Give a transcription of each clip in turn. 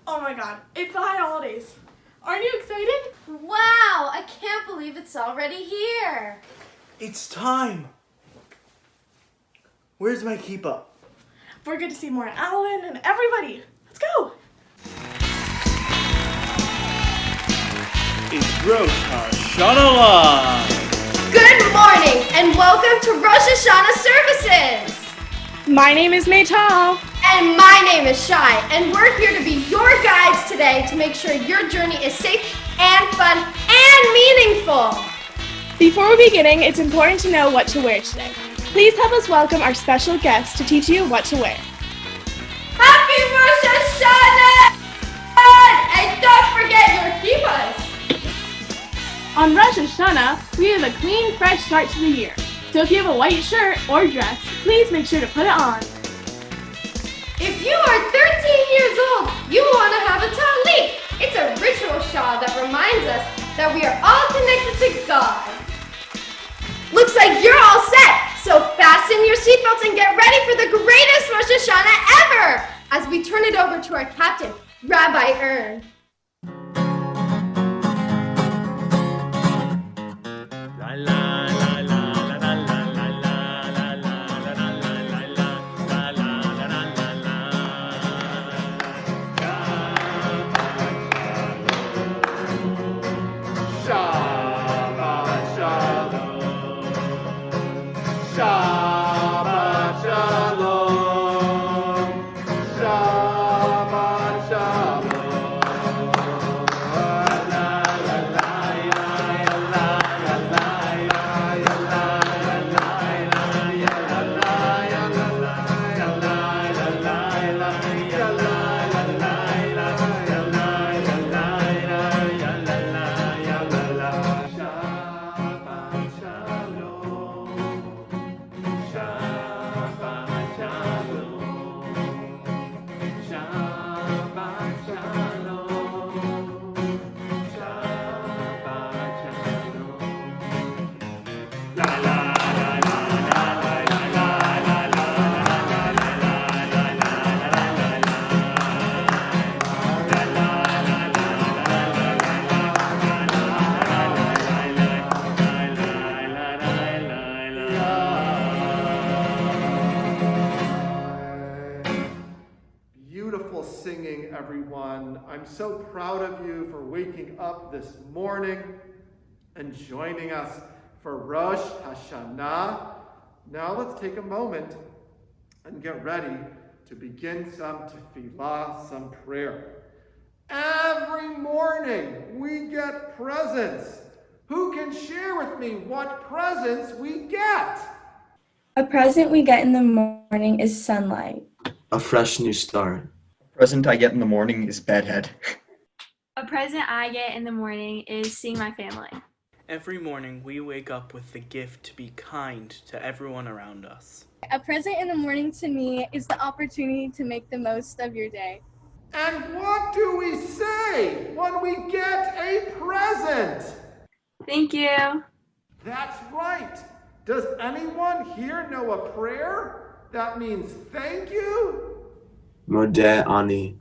Oh my god, it's the high holidays. Aren't you excited? Wow, I can't believe it's already here. It's time. Where's my kippah? We're good to see Moreh Alan and everybody. Let's go. It's Rosh HaShanah Live. Good morning and welcome to Rosh HaShanah services. My name is Maytal. And my name is Shai, and we're here to be your guides today to make sure your journey is safe and fun and meaningful. Before beginning, it's important to know what to wear today. Please help us welcome our special guest to teach you what to wear. Happy Rosh Hashanah! And don't forget your kippahs. On Rosh HaShanah, we have a clean, fresh start to the year. So if you have a white shirt or dress, please make sure to put it on. If you are 13 years old, you want to have a talit. It's a ritual shawl that reminds us that we are all connected to God. Looks like you're all set, so fasten your seatbelts and get ready for the greatest Rosh Hashanah ever as we turn it over to our captain, Rabbi Earne. Singing, everyone. I'm so proud of you for waking up this morning and joining us for Rosh HaShanah. Now let's take a moment and get ready to begin some tefillah, some prayer. Every morning we get presents. Who can share with me what presents we get? A present we get in the morning is sunlight. A fresh new start. Present I get in the morning is bedhead. A present I get in the morning is seeing my family. Every morning we wake up with the gift to be kind to everyone around us. A present in the morning to me is the opportunity to make the most of your day. And what do we say when we get a present? Thank you. That's right. Does anyone here know a prayer that means thank you? Moreh Alan.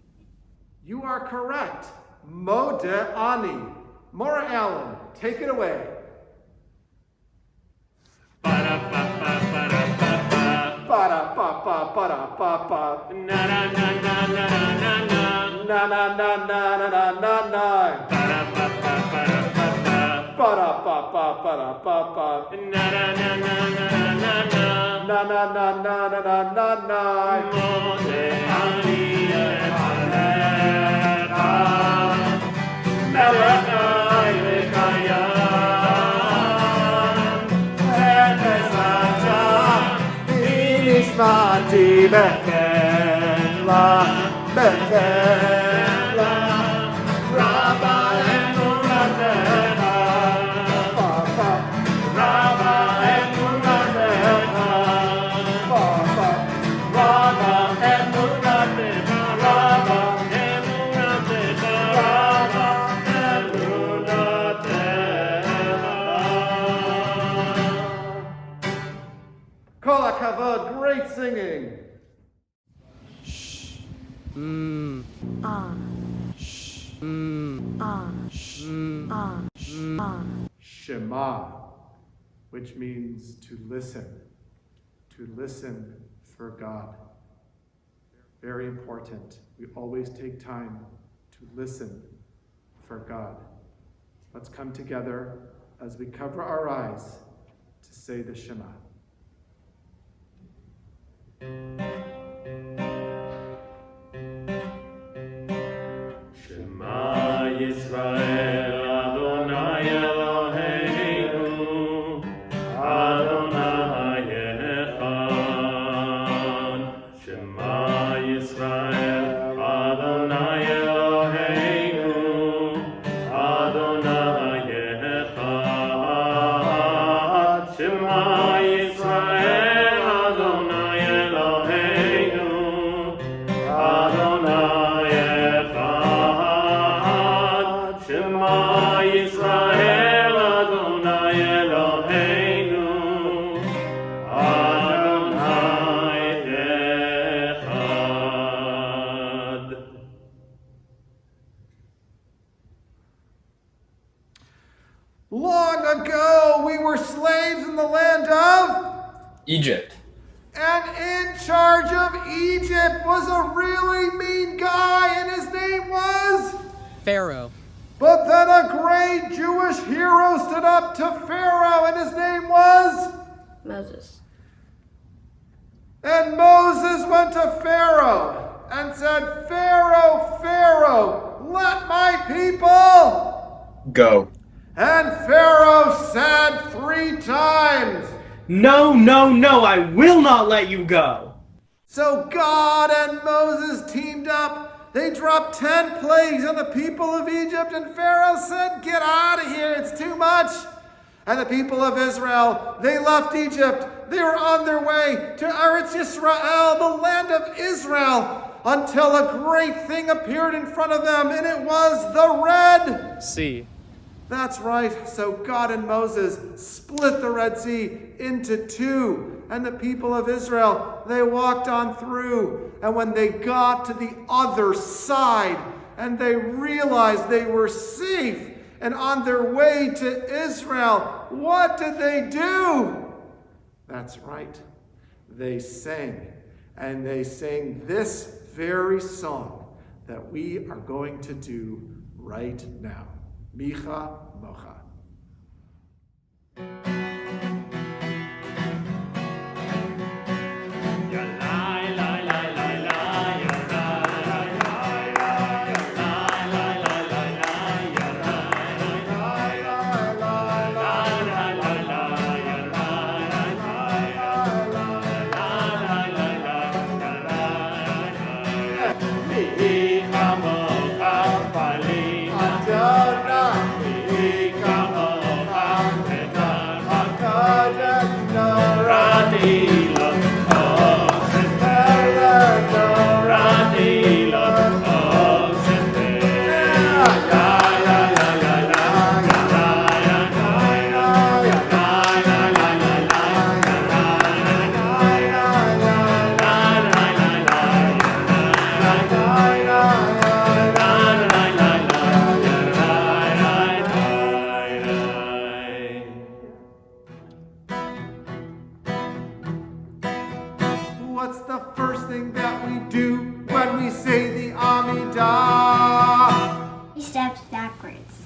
You are correct. Moreh Alan. Moreh Alan, take it away. Kol hakavod, great singing. Shema, which means to listen for God. Very important. We always take time to listen for God. Let's come together as we cover our eyes to say the Shema. Shema Yisrael Adonai Eloheinu Adonai Echad. Shema Yisrael Adonai Eloheinu Adonai Echad. Shema Yisrael Adonai Eloheinu Adonai Echad. Shema Yisrael Adonai Eloheinu Adonai Echad. Long ago, we were slaves in the land of, Egypt. and in charge of Egypt was a really mean guy, and his name was Pharaoh. But then a great Jewish hero stood up to Pharaoh, and his name was Moses. And Moses went to Pharaoh and said, Pharaoh, Pharaoh, let my people. Go. And Pharaoh said 3 times. No, no, no, I will not let you go. So God and Moses teamed up. They dropped 10 plagues on the people of Egypt, and Pharaoh said, get out of here, it's too much. And the people of Israel, they left Egypt. They were on their way to Eretz Yisrael, the land of Israel, until a great thing appeared in front of them, and it was the Red Sea. That's right. So God and Moses split the Red Sea into 2. And the people of Israel, they walked on through. And when they got to the other side and they realized they were safe and on their way to Israel, what did they do? That's right. They sang. And they sang this very song that we are going to do right now. Micha Mocha. What's the first thing that we do when we say the Amidah? He steps backwards.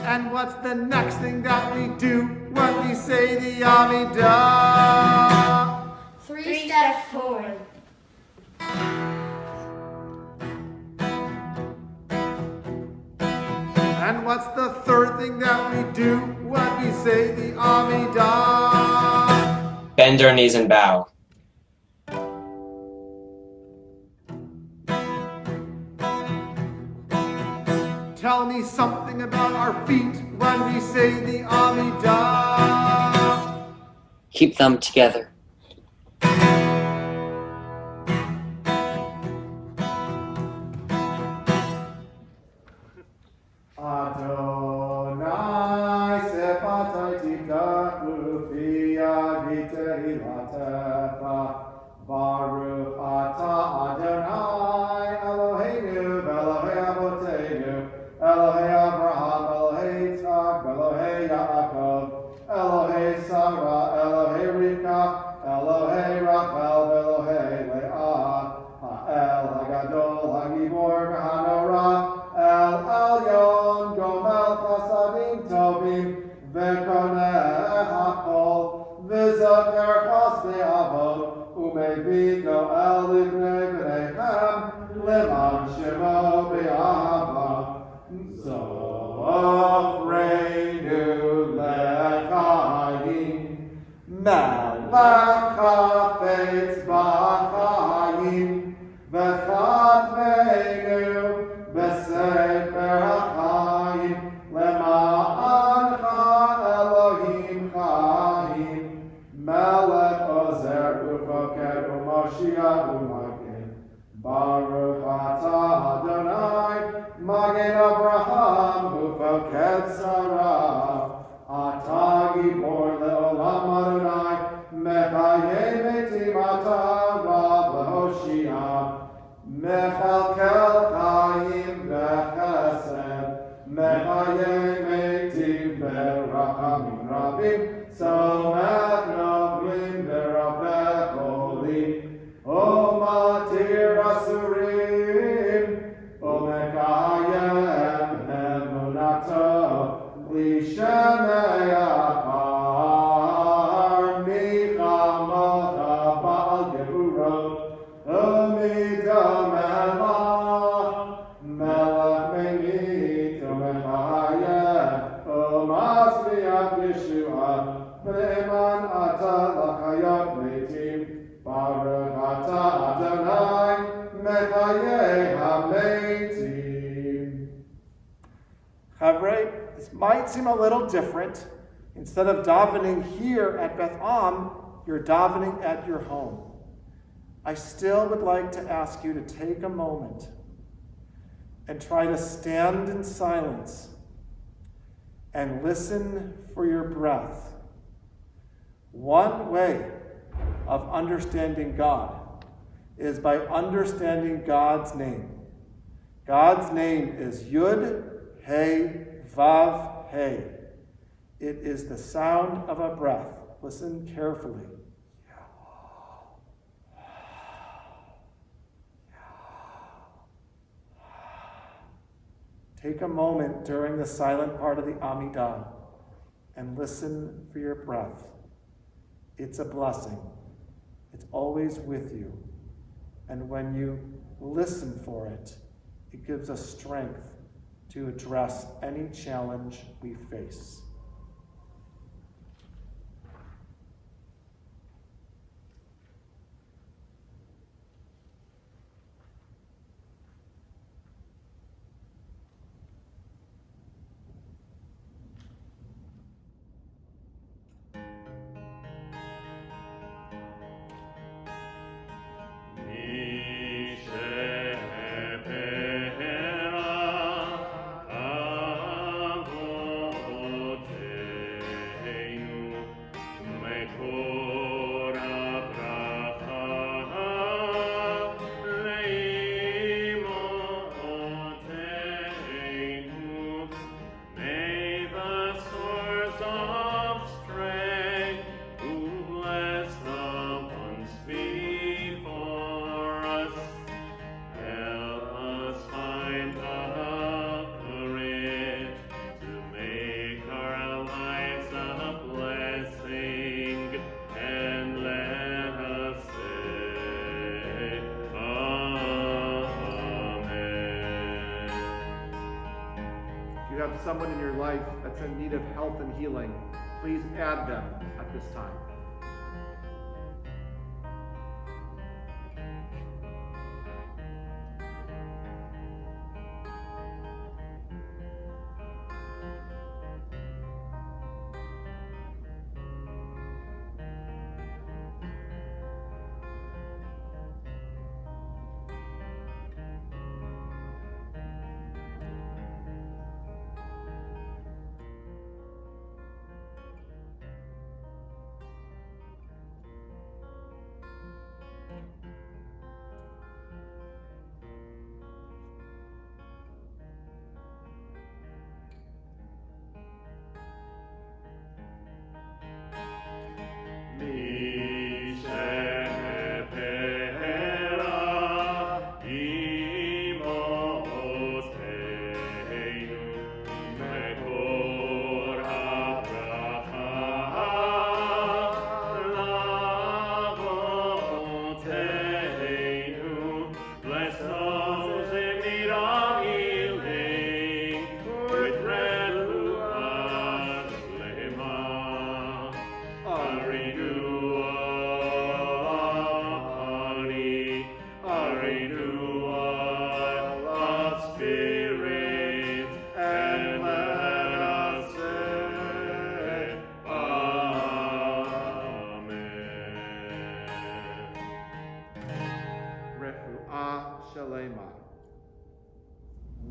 And what's the next thing that we do when we say the Amidah? 3 steps forward. And what's the third thing that we do when we say the Amidah? Bend our knees and bow. Tell me something about our feet when we say the Amidah. Keep them together. Adonai sepatai tikach ufiya vitehilatecha וקונה הכל, וזוכר חסדי אבות, ומביא גואל לבני בניהם, למען שמו באהבה. זוכרנו לחיים, מלך חפץ בחיים, וכתבנו בספר החיים, למענך אלוהים חיים, מלך עוזר ופוקד ומושיע ומגן. ברוך אתה אדוני, מגן אברהם ופוקד שרה. אתה גיבור לעולם אדוני, מחיה מתים אתה רב להושיע. מכלכל חיים וחסד, מחיה מתים ברחמים רבים, סומך נופלים ורבה חולים, ומתיר אסורים, ומקיים אמונתו, בלי שמא אחר, מחמות בעל גבורות, ומדום מלך ממית ומחיה, ומצליח ישועה, נאמן אתה לחיות מתים, ברוך אתה אדוני, מחיי המתים. Chavre, this might seem a little different. Instead of davening here at Beth Am, you're davening at your home. I still would like to ask you to take a moment and try to stand in silence and listen for your breath. One way of understanding God is by understanding God's name. God's name is Yud, Hey, Vav, Hey. It is the sound of a breath. Listen carefully. Take a moment during the silent part of the Amidah and listen for your breath. It's a blessing. It's always with you. And when you listen for it, it gives us strength to address any challenge we face. Someone in your life that's in need of health and healing, please add them at this time.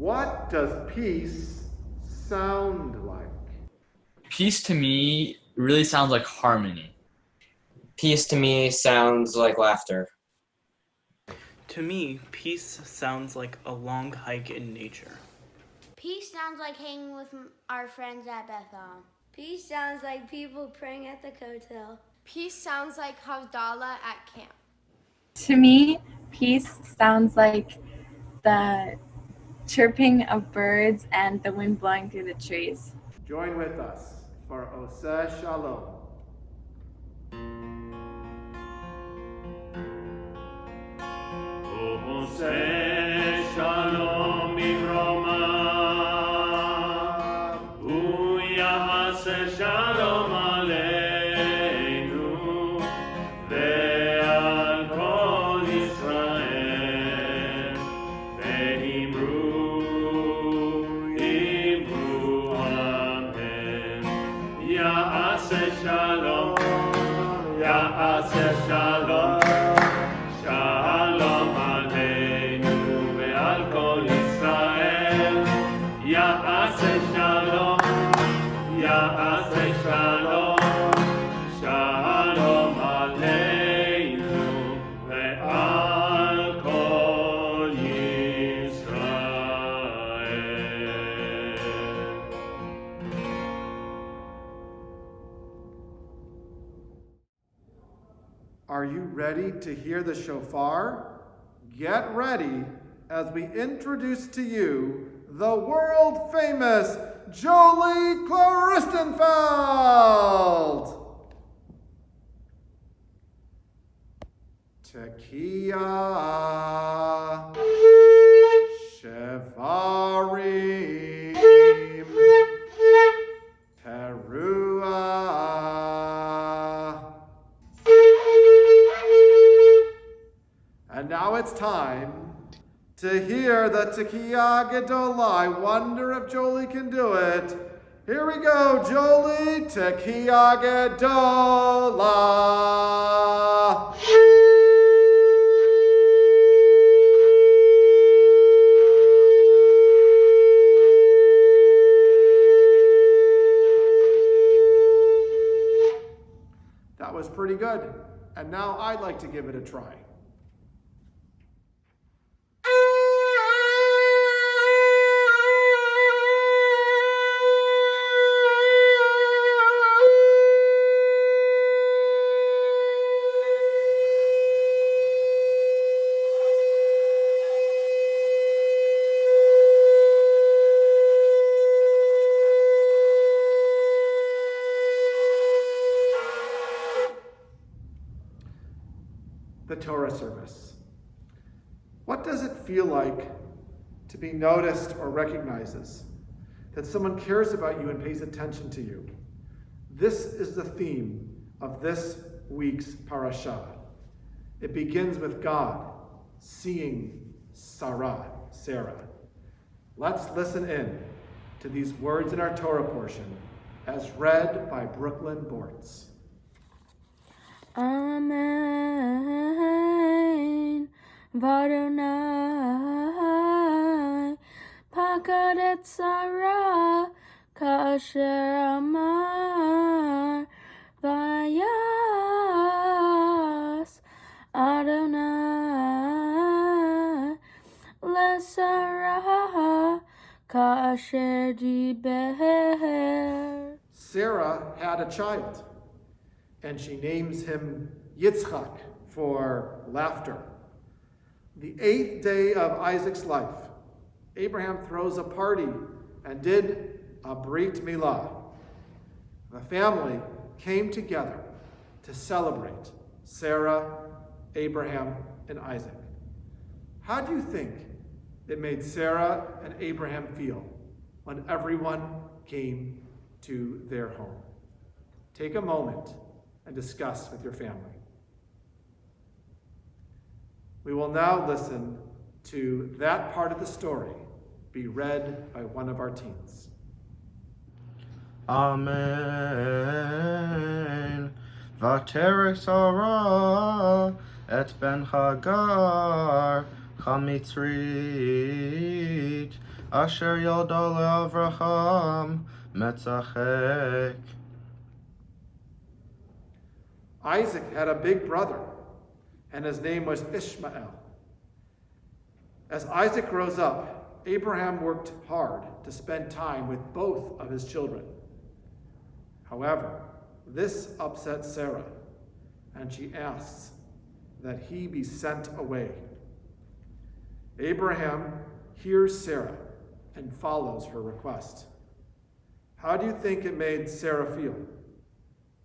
What does peace sound like? Peace to me really sounds like harmony. Peace to me sounds like laughter. To me, peace sounds like a long hike in nature. Peace sounds like hanging with our friends at Bethel. Peace sounds like people praying at the hotel. Peace sounds like Havdalah at camp. To me, peace sounds like the chirping of birds and the wind blowing through the trees. Join with us for Oseh Shalom. Oseh Shalom Bivroma, Uyaseh Shalom Aleinu, Ve'al Kol Yisrael, Ve'imru Amen. Ya'aseh Shalom, Ya'aseh Shalom. Shalom Aleinu ve'al kol Yisrael, Ya'aseh Shalom, Ya'aseh Shalom, Shalom Aleinu ve'al kol Yisrael. Are you ready to hear the shofar? Get ready as we introduce to you the world-famous Jolie Klaristenfeld. Tekiah, Shevarim, Teruah. And now it's time to hear the Tekiah Gedolah. I wonder if Jolie can do it. Here we go, Jolie, Tekiah Gedolah. That was pretty good. And now I'd like to give it a try. The Torah service. What does it feel like to be noticed or recognizes? That someone cares about you and pays attention to you? This is the theme of this week's parashah. It begins with God seeing Sarah. Let's listen in to these words in our Torah portion as read by Brooklyn Bortz. Amen. Vadonai pakad et Sarah kasher amar vayas Adonai leSarah kasher diber. Sarah had a child, and she names him Yitzchak for laughter. The 8th day of Isaac's life, Abraham throws a party and did a Brit Milah. The family came together to celebrate Sarah, Abraham, and Isaac. How do you think it made Sarah and Abraham feel when everyone came to their home? Take a moment and discuss with your family. We will now listen to that part of the story be read by one of our teens. Amen. Vaterek Sarah et ben Hagar Chamitzrit Asher yalda le'Avraham metzachek. Isaac had a big brother, and his name was Ishmael. As Isaac grows up, Abraham worked hard to spend time with both of his children. However, this upset Sarah, and she asks that he be sent away. Abraham hears Sarah and follows her request. How do you think it made Sarah feel?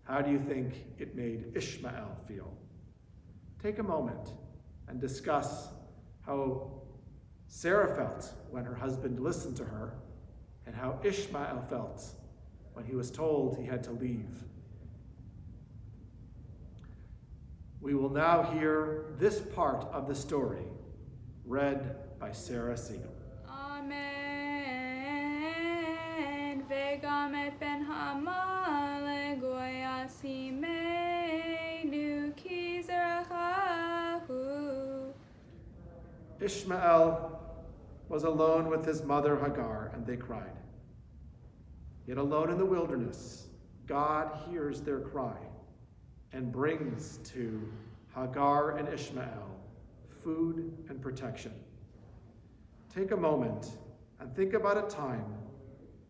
How do you think it made Ishmael feel? Take a moment and discuss how Sarah felt when her husband listened to her, and how Ishmael felt when he was told he had to leave. We will now hear this part of the story read by Sarah Siegel. Amen. Vegam et ben Hama legoya simenu ki zerachahu. Ishmael was alone with his mother Hagar, and they cried. Yet alone in the wilderness, God hears their cry and brings to Hagar and Ishmael food and protection. Take a moment and think about a time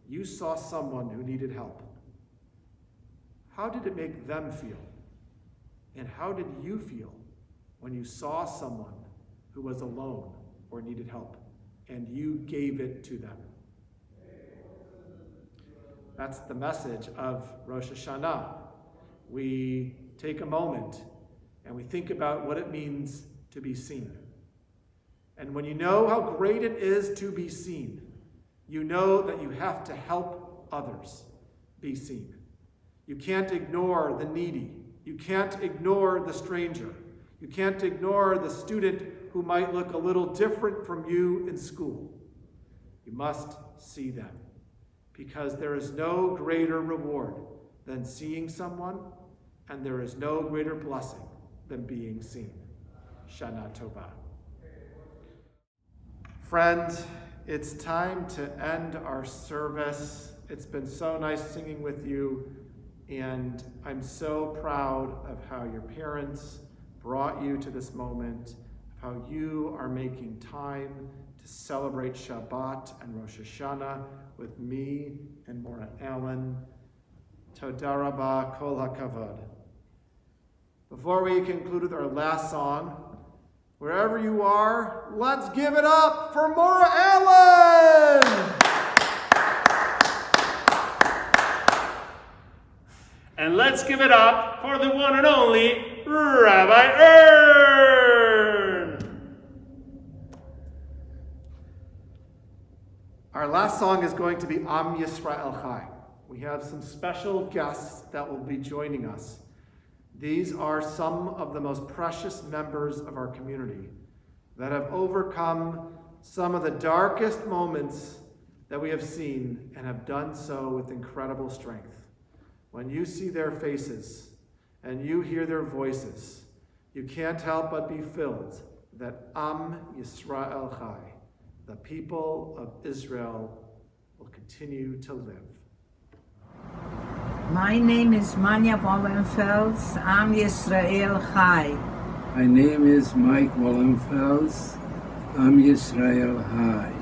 you saw someone who needed help. How did it make them feel? And how did you feel when you saw someone who was alone or needed help, and you gave it to them? That's the message of Rosh HaShanah. We take a moment and we think about what it means to be seen. And when you know how great it is to be seen, you know that you have to help others be seen. You can't ignore the needy. You can't ignore the stranger. You can't ignore the student who might look a little different from you in school. You must see them, because there is no greater reward than seeing someone, and there is no greater blessing than being seen. Shanah Tova. Friends, it's time to end our service. It's been so nice singing with you, and I'm so proud of how your parents brought you to this moment, of how you are making time to celebrate Shabbat and Rosh HaShanah with me and Moreh Alan. Toda rabah, kol hakavod. Before we conclude with our last song, wherever you are, let's give it up for Moreh Alan! And let's give it up for the one and only Rabbi Earne! Our last song is going to be Am Yisrael Chai. We have some special guests that will be joining us. These are some of the most precious members of our community that have overcome some of the darkest moments that we have seen, and have done so with incredible strength. When you see their faces and you hear their voices, you can't help but be filled that Am Yisrael Chai, the people of Israel, will continue to live. My name is Manya Wallenfels. Am Yisrael Chai. My name is Mike Wallenfels. Am Yisrael Chai.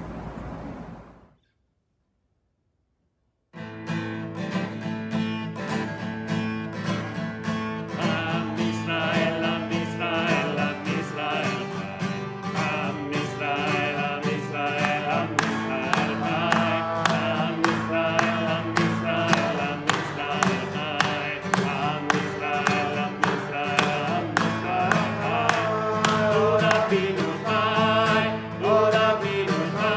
Ora binu chai,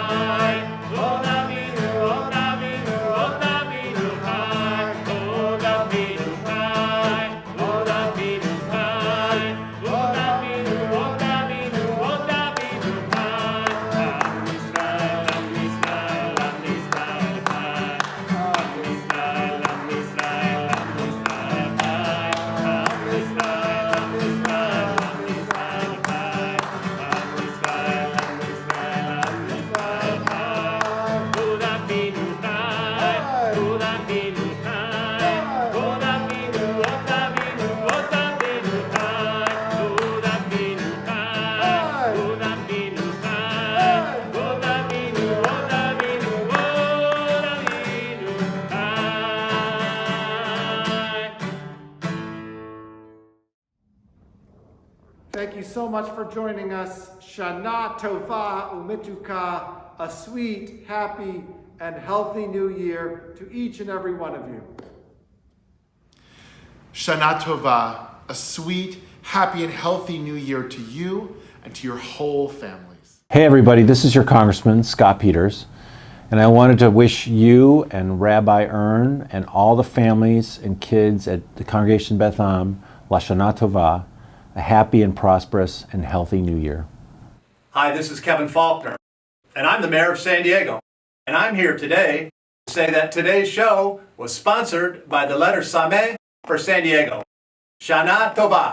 Thank you so much for joining us. Shanah Tova Umituka, a sweet, happy, and healthy new year to each and every one of you. Shanah Tova, a sweet, happy, and healthy new year to you and to your whole families. Hey everybody, this is your Congressman, Scott Peters, and I wanted to wish you and Rabbi Earne and all the families and kids at the Congregation Beth Am, Shanah Tova, a happy and prosperous and healthy new year. Hi, this is Kevin Faulkner, and I'm the mayor of San Diego. And I'm here today to say that today's show was sponsored by the letter Sameh for San Diego. Shanah Tova.